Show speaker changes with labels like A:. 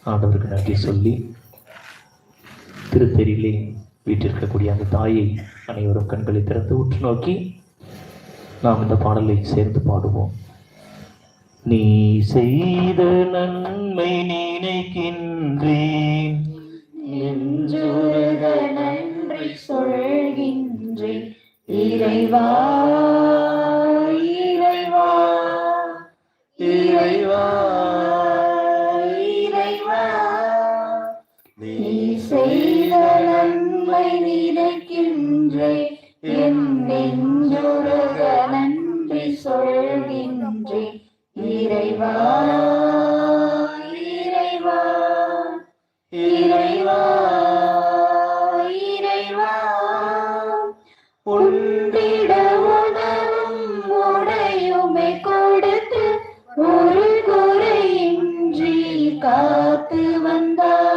A: ஆண்டவருக்கு நன்றி சொல்லி திருத்தெரியிலே வீட்டிருக்கக்கூடிய அந்த தாயை அனைவரும் கண்களை திறந்து உற்று நோக்கி நாம் இந்த பாடலை சேர்ந்து பாடுவோம். நீ செய்த நன்மை நினைக்கின்றேன்,
B: நெஞ்சுருக நன்றி சொல்கின்றேன். இறைவா இறைவா இறைவா இறைவா, நீ செய்த நன்மை நினைக்கின்றேன். என் நெஞ்சுருக நன்றி சொல்கின்றேன். இறைவா இறைவா இறைவா இறைவா, உண்டிட உணவும் உடையுமே கொடுத்து ஒரு குறையின்றி காத்து வந்தார்.